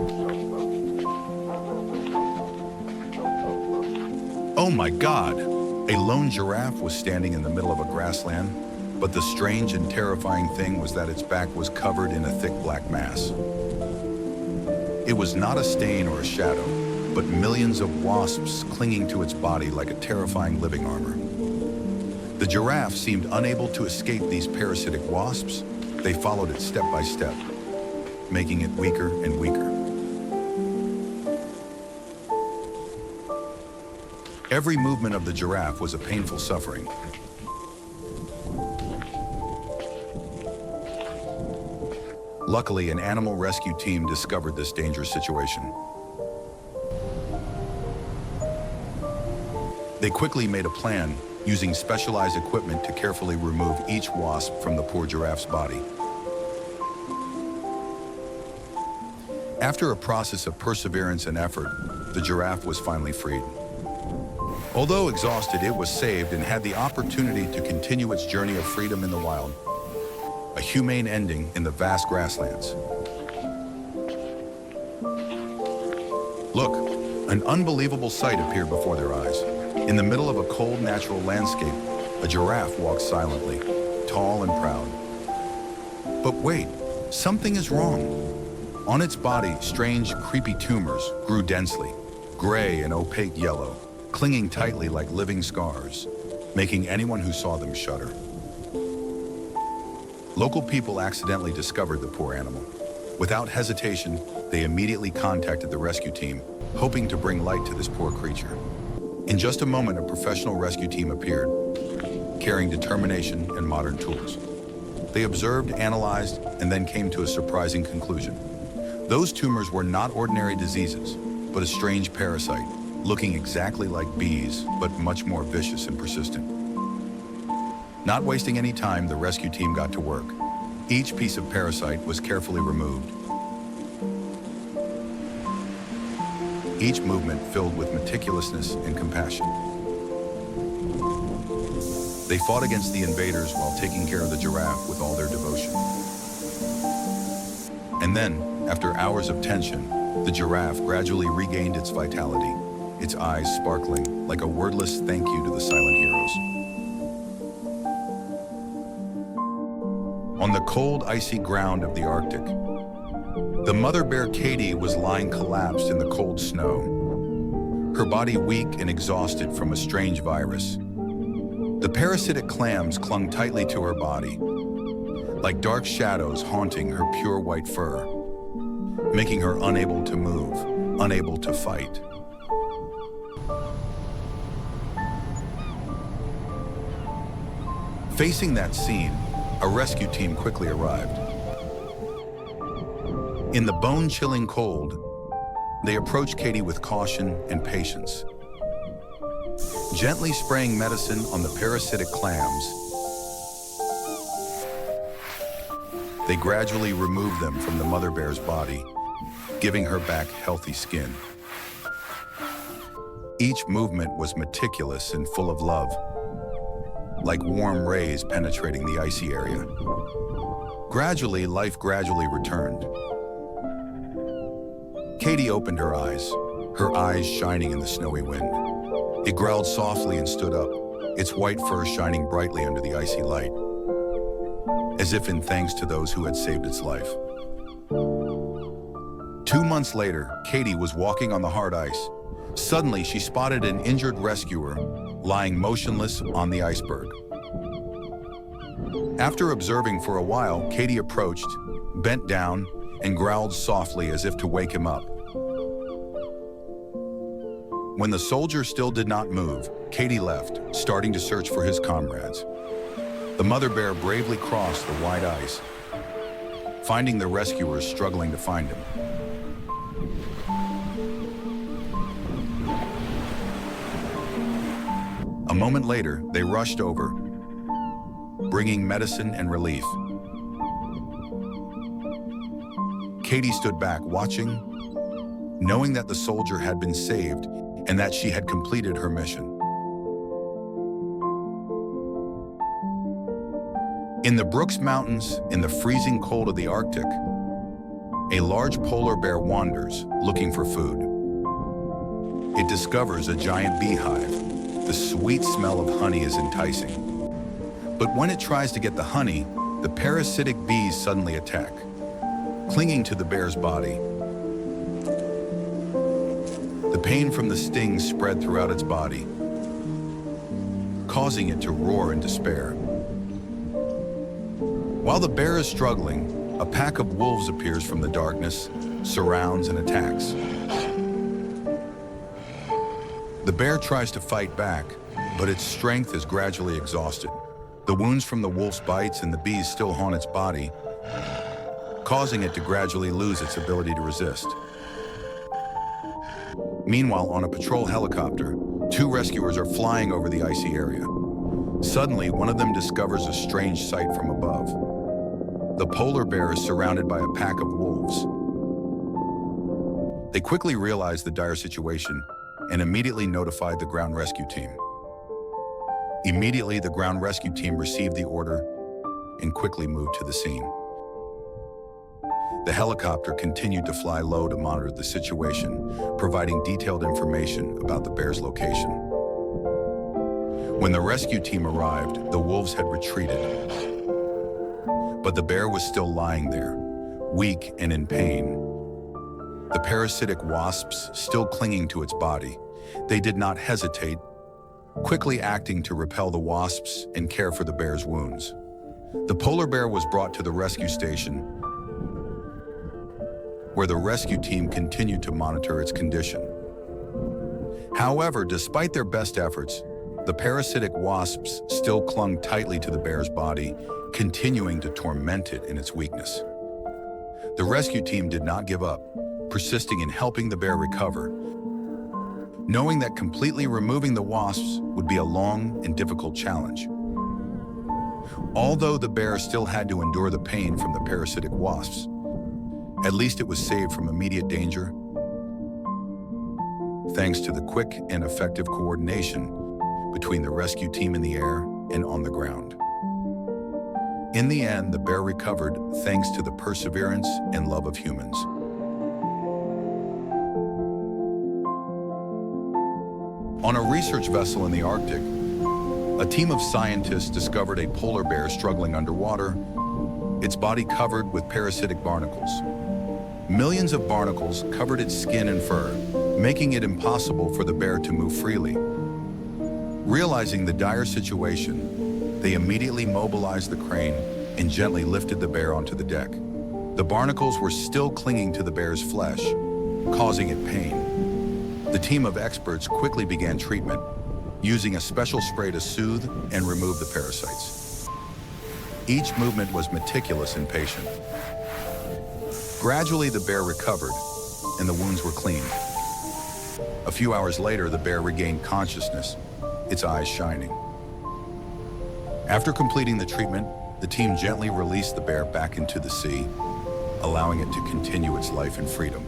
Oh my God! A lone giraffe was standing in the middle of a grassland, but the strange and terrifying thing was that its back was covered in a thick black mass. It was not a stain or a shadow, but millions of wasps clinging to its body like a terrifying living armor. The giraffe seemed unable to escape these parasitic wasps. They followed it step by step, making it weaker and weaker. Every movement of the giraffe was a painful suffering. Luckily, an animal rescue team discovered this dangerous situation. They quickly made a plan, using specialized equipment to carefully remove each wasp from the poor giraffe's body. After a process of perseverance and effort, the giraffe was finally freed. Although exhausted, it was saved and had the opportunity to continue its journey of freedom in the wild. A humane ending in the vast grasslands. Look, an unbelievable sight appeared before their eyes. In the middle of a cold, natural landscape, a giraffe walked silently, tall and proud. But wait, something is wrong. On its body, strange, creepy tumors grew densely, gray and opaque yellow, clinging tightly like living scars, making anyone who saw them shudder. Local people accidentally discovered the poor animal. Without hesitation, they immediately contacted the rescue team, hoping to bring light to this poor creature. In just a moment, a professional rescue team appeared, carrying determination and modern tools. They observed, analyzed, and then came to a surprising conclusion. Those tumors were not ordinary diseases, but a strange parasite, looking exactly like bees, but much more vicious and persistent. Not wasting any time, the rescue team got to work. Each piece of parasite was carefully removed. Each movement filled with meticulousness and compassion. They fought against the invaders while taking care of the giraffe with all their devotion. And then, after hours of tension, the giraffe gradually regained its vitality, its eyes sparkling like a wordless thank you to the silent heroes. On the cold, icy ground of the Arctic, the mother bear Katie was lying collapsed in the cold snow, her body weak and exhausted from a strange virus. The parasitic clams clung tightly to her body, like dark shadows haunting her pure white fur, making her unable to move, unable to fight. Facing that scene, a rescue team quickly arrived. In the bone-chilling cold, they approached Katie with caution and patience. Gently spraying medicine on the parasitic clams, they gradually removed them from the mother bear's body, giving her back healthy skin. Each movement was meticulous and full of love, like warm rays penetrating the icy area. Gradually, life returned. Katie opened her eyes shining in the snowy wind. It growled softly and stood up, its white fur shining brightly under the icy light, as if in thanks to those who had saved its life. 2 months later, Katie was walking on the hard ice. Suddenly, she spotted an injured rescuer lying motionless on the iceberg. After observing for a while, Katie approached, bent down, and growled softly as if to wake him up. When the soldier still did not move, Katie left, starting to search for his comrades. The mother bear bravely crossed the white ice, finding the rescuers struggling to find him. A moment later, they rushed over, bringing medicine and relief. Katie stood back, watching, knowing that the soldier had been saved and that she had completed her mission. In the Brooks Mountains, in the freezing cold of the Arctic, a large polar bear wanders, looking for food. It discovers a giant beehive. The sweet smell of honey is enticing. But when it tries to get the honey, the parasitic bees suddenly attack, clinging to the bear's body. The pain from the stings spread throughout its body, causing it to roar in despair. While the bear is struggling, a pack of wolves appears from the darkness, surrounds and attacks. The bear tries to fight back, but its strength is gradually exhausted. The wounds from the wolf's bites and the bees still haunt its body, causing it to gradually lose its ability to resist. Meanwhile, on a patrol helicopter, 2 rescuers are flying over the icy area. Suddenly, one of them discovers a strange sight from above. The polar bear is surrounded by a pack of wolves. They quickly realize the dire situation and immediately notified the ground rescue team. Immediately, the ground rescue team received the order and quickly moved to the scene. The helicopter continued to fly low to monitor the situation, providing detailed information about the bear's location. When the rescue team arrived, the wolves had retreated, but the bear was still lying there, weak and in pain. The parasitic wasps still clinging to its body. They did not hesitate, quickly acting to repel the wasps and care for the bear's wounds. The polar bear was brought to the rescue station, where the rescue team continued to monitor its condition. However, despite their best efforts, the parasitic wasps still clung tightly to the bear's body, continuing to torment it in its weakness. The rescue team did not give up, persisting in helping the bear recover, knowing that completely removing the wasps would be a long and difficult challenge. Although the bear still had to endure the pain from the parasitic wasps, at least it was saved from immediate danger, thanks to the quick and effective coordination between the rescue team in the air and on the ground. In the end, the bear recovered thanks to the perseverance and love of humans. On a research vessel in the Arctic, a team of scientists discovered a polar bear struggling underwater, its body covered with parasitic barnacles. Millions of barnacles covered its skin and fur, making it impossible for the bear to move freely. Realizing the dire situation, they immediately mobilized the crane and gently lifted the bear onto the deck. The barnacles were still clinging to the bear's flesh, causing it pain. The team of experts quickly began treatment, using a special spray to soothe and remove the parasites. Each movement was meticulous and patient. Gradually, the bear recovered, and the wounds were cleaned. A few hours later, the bear regained consciousness, its eyes shining. After completing the treatment, the team gently released the bear back into the sea, allowing it to continue its life in freedom.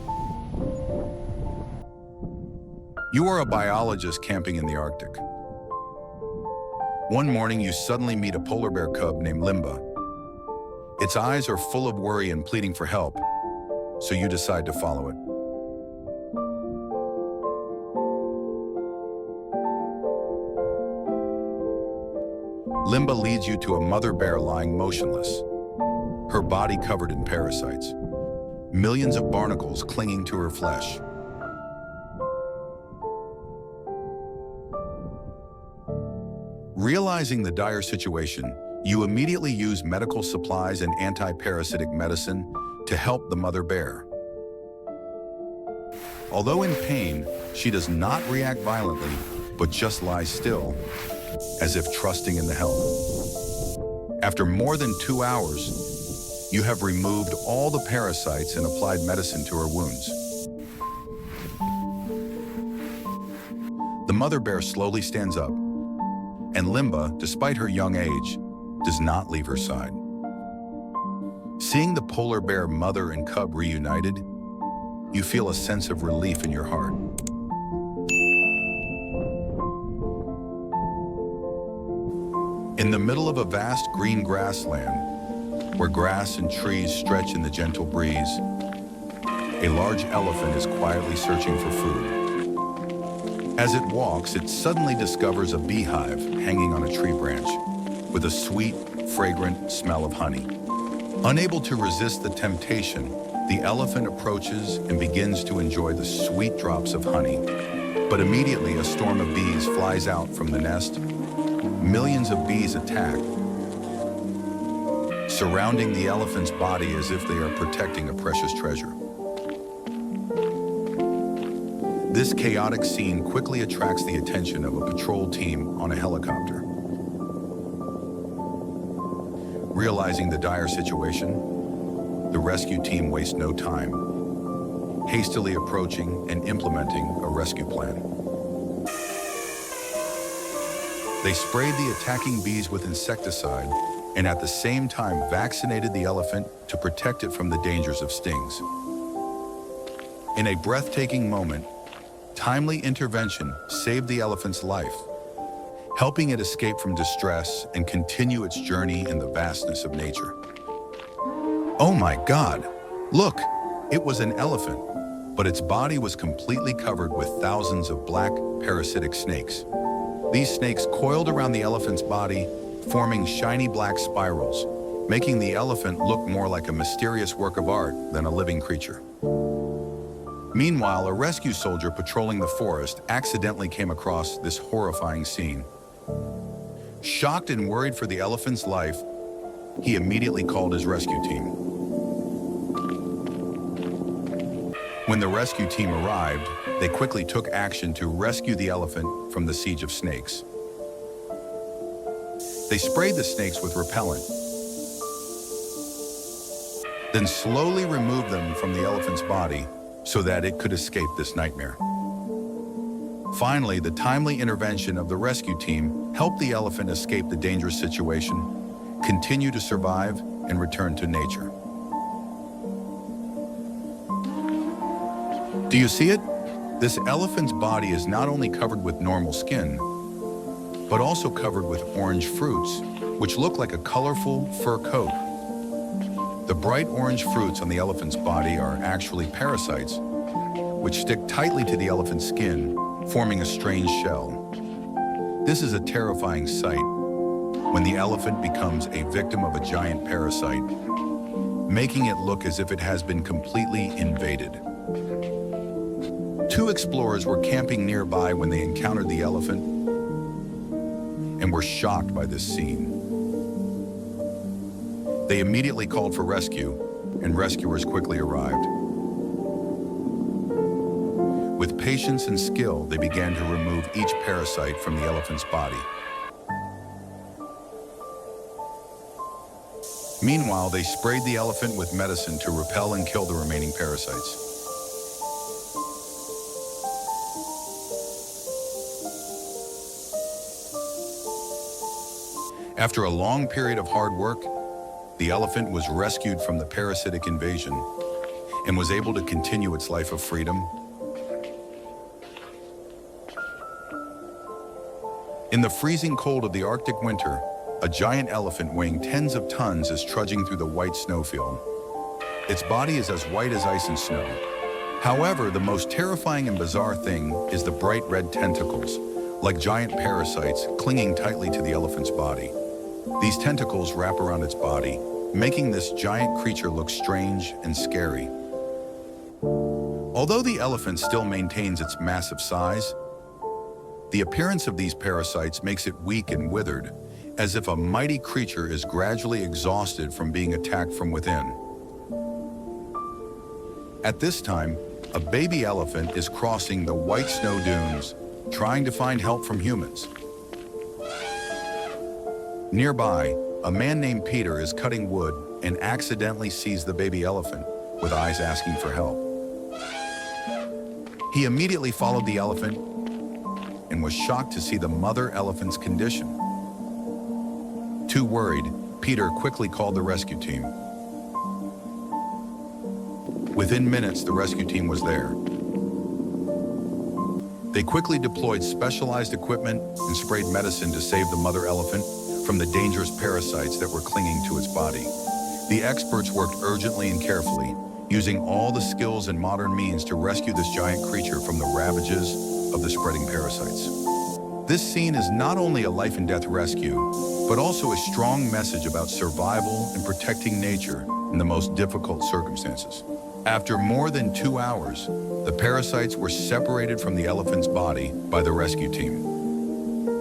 You are a biologist camping in the Arctic. One morning, you suddenly meet a polar bear cub named Limba. Its eyes are full of worry and pleading for help, so you decide to follow it. Limba leads you to a mother bear lying motionless, her body covered in parasites, millions of barnacles clinging to her flesh. Realizing the dire situation, you immediately use medical supplies and anti-parasitic medicine to help the mother bear. Although in pain, she does not react violently, but just lies still, as if trusting in the help. After more than 2 hours, you have removed all the parasites and applied medicine to her wounds. The mother bear slowly stands up, and Limba, despite her young age, does not leave her side. Seeing the polar bear mother and cub reunited, you feel a sense of relief in your heart. In the middle of a vast green grassland, where grass and trees stretch in the gentle breeze, a large elephant is quietly searching for food. As it walks, it suddenly discovers a beehive hanging on a tree branch, with a sweet, fragrant smell of honey. Unable to resist the temptation, the elephant approaches and begins to enjoy the sweet drops of honey. But immediately a storm of bees flies out from the nest. Millions of bees attack, surrounding the elephant's body as if they are protecting a precious treasure. This chaotic scene quickly attracts the attention of a patrol team on a helicopter. Realizing the dire situation, the rescue team wastes no time, hastily approaching and implementing a rescue plan. They sprayed the attacking bees with insecticide and at the same time vaccinated the elephant to protect it from the dangers of stings. In a breathtaking moment, timely intervention saved the elephant's life, helping it escape from distress and continue its journey in the vastness of nature. Oh my God! Look, it was an elephant, but its body was completely covered with thousands of black parasitic snakes. These snakes coiled around the elephant's body, forming shiny black spirals, making the elephant look more like a mysterious work of art than a living creature. Meanwhile, a rescue soldier patrolling the forest accidentally came across this horrifying scene. Shocked and worried for the elephant's life, he immediately called his rescue team. When the rescue team arrived, they quickly took action to rescue the elephant from the siege of snakes. They sprayed the snakes with repellent, then slowly removed them from the elephant's body so that it could escape this nightmare. Finally, the timely intervention of the rescue team helped the elephant escape the dangerous situation, continue to survive, and return to nature. Do you see it? This elephant's body is not only covered with normal skin, but also covered with orange fruits, which look like a colorful fur coat. The bright orange fruits on the elephant's body are actually parasites, which stick tightly to the elephant's skin, forming a strange shell. This is a terrifying sight when the elephant becomes a victim of a giant parasite, making it look as if it has been completely invaded. Two explorers were camping nearby when they encountered the elephant. and were shocked by this scene. They immediately called for rescue, and rescuers quickly arrived. With patience and skill, they began to remove each parasite from the elephant's body. Meanwhile, they sprayed the elephant with medicine to repel and kill the remaining parasites. After a long period of hard work, the elephant was rescued from the parasitic invasion and was able to continue its life of freedom. In the freezing cold of the Arctic winter, a giant elephant weighing tens of tons is trudging through the white snowfield. Its body is as white as ice and snow. However, the most terrifying and bizarre thing is the bright red tentacles, like giant parasites clinging tightly to the elephant's body. These tentacles wrap around its body, making this giant creature look strange and scary. Although the elephant still maintains its massive size, the appearance of these parasites makes it weak and withered, as if a mighty creature is gradually exhausted from being attacked from within. At this time, a baby elephant is crossing the white snow dunes, trying to find help from humans. Nearby, a man named Peter is cutting wood and accidentally sees the baby elephant, with eyes asking for help. He immediately followed the elephant and was shocked to see the mother elephant's condition. Too worried, Peter quickly called the rescue team. Within minutes, the rescue team was there. They quickly deployed specialized equipment and sprayed medicine to save the mother elephant from the dangerous parasites that were clinging to its body. The experts worked urgently and carefully, using all the skills and modern means to rescue this giant creature from the ravages of the spreading parasites. This scene is not only a life and death rescue, but also a strong message about survival and protecting nature in the most difficult circumstances. After more than 2 hours, the parasites were separated from the elephant's body by the rescue team.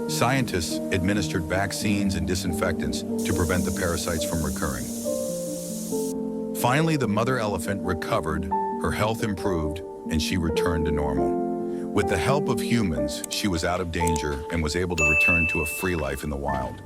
Scientists administered vaccines and disinfectants to prevent the parasites from recurring. Finally, the mother elephant recovered, her health improved, and she returned to normal. With the help of humans, she was out of danger and was able to return to a free life in the wild.